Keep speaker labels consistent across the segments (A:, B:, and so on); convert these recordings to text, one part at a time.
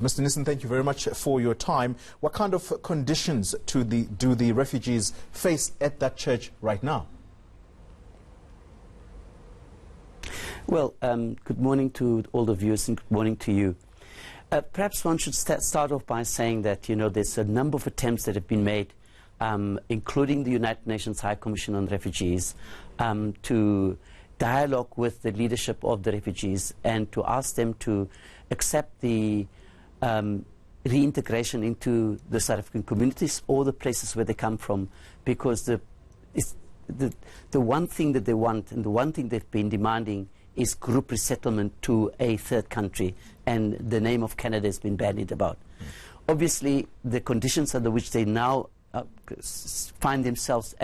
A: Mr. Nissen, thank you very much for your time. What kind of conditions do the refugees face at that church right now?
B: Well, good morning to all the viewers and good morning to you. Perhaps one should start off by saying that, there's a number of attempts that have been made, including the United Nations High Commission on Refugees, to dialogue with the leadership of the refugees and to ask them to accept the reintegration into the South African communities or the places where they come from, because the one thing that they want and the one thing they've been demanding is group resettlement to a third country, and the name of Canada has been bandied about. Obviously, the conditions under which they now find themselves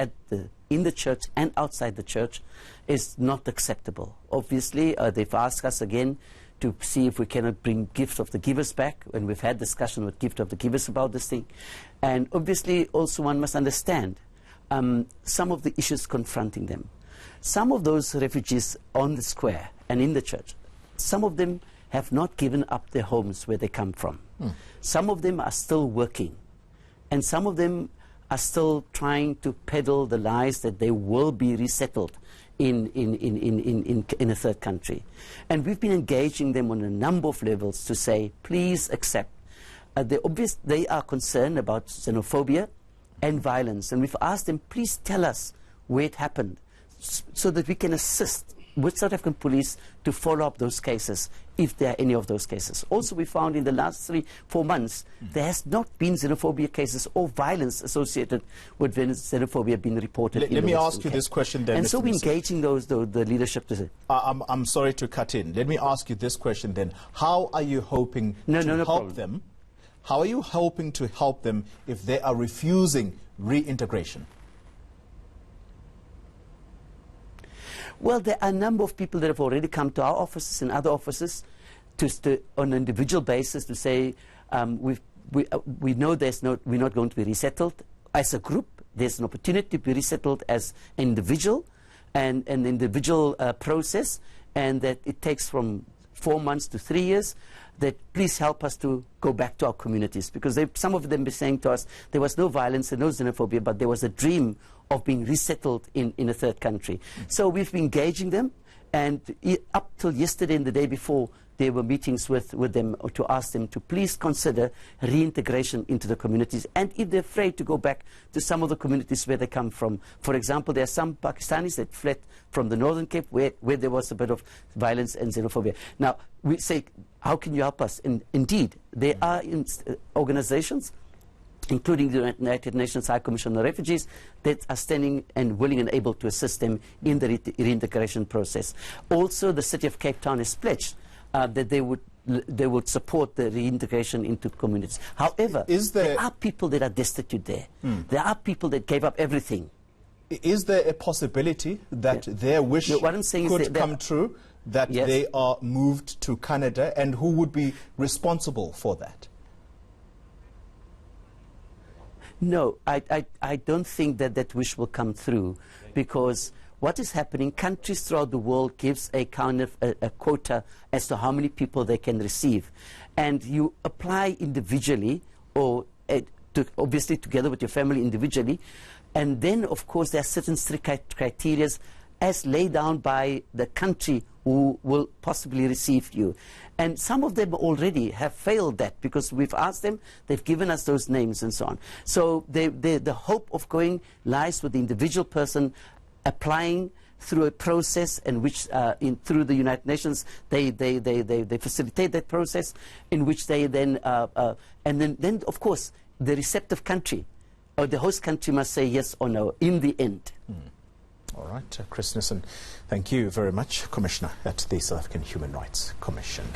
B: in the church and outside the church is not acceptable. Obviously, they've asked us again to see if we cannot bring Gift of the Givers back, and we've had discussion with Gift of the Givers about this thing. And obviously also one must understand some of the issues confronting them. Some of those refugees on the square and in the church, some of them have not given up their homes where they come from. Some of them are still working, and some of them are still trying to peddle the lies that they will be resettled in a third country. And we've been engaging them on a number of levels to say, please accept. They are concerned about xenophobia and violence, and we've asked them, please tell us where it happened, so that we can assist with South African police to follow up those cases, if there are any of those cases. Also, we found in the last 3-4 months, there has not been xenophobia cases or violence associated with xenophobia being reported.
A: Let me ask you this question then,
B: and
A: Mr.
B: so we're
A: Nissen.
B: engaging the leadership to say.
A: I'm sorry to cut in. Let me ask you this question then. How are you hoping to help them? How are you hoping to help them if they are refusing reintegration?
B: Well, there are a number of people that have already come to our offices and other offices on an individual basis to say, we know we're not going to be resettled as a group. There's an opportunity to be resettled as an individual, and an individual process, and that it takes from 4 months to 3 years, that please help us to go back to our communities. Because some of them be saying to us, there was no violence and no xenophobia, but there was a dream of being resettled in a third country. So we've been engaging them, and up till yesterday and the day before, there were meetings with them to ask them to please consider reintegration into the communities, and if they're afraid to go back to some of the communities where they come from. For example, there are some Pakistanis that fled from the Northern Cape where there was a bit of violence and xenophobia. Now, we say, how can you help us? And indeed, there are organizations, including the United Nations High Commission on Refugees, that are standing and willing and able to assist them in the reintegration process. Also, the City of Cape Town has pledged that they would support the reintegration into communities. However, there are people that are destitute there. There are people that gave up everything.
A: Is there a possibility that their wish could come true, that they are moved to Canada, and who would be responsible for that?
B: No, I don't think that wish will come through, because what is happening, countries throughout the world gives a kind of a quota as to how many people they can receive. And you apply individually, or obviously together with your family individually. And then, of course, there are certain strict criteria as laid down by the country who will possibly receive you. And some of them already have failed that, because we've asked them, they've given us those names and so on. So the hope of going lies with the individual person applying through a process in which, through the United Nations, they facilitate that process, in which they then, and then of course, the receptive country, or the host country, must say yes or no in the end.
A: All right, Chris Nissen, thank you very much, Commissioner at the South African Human Rights Commission.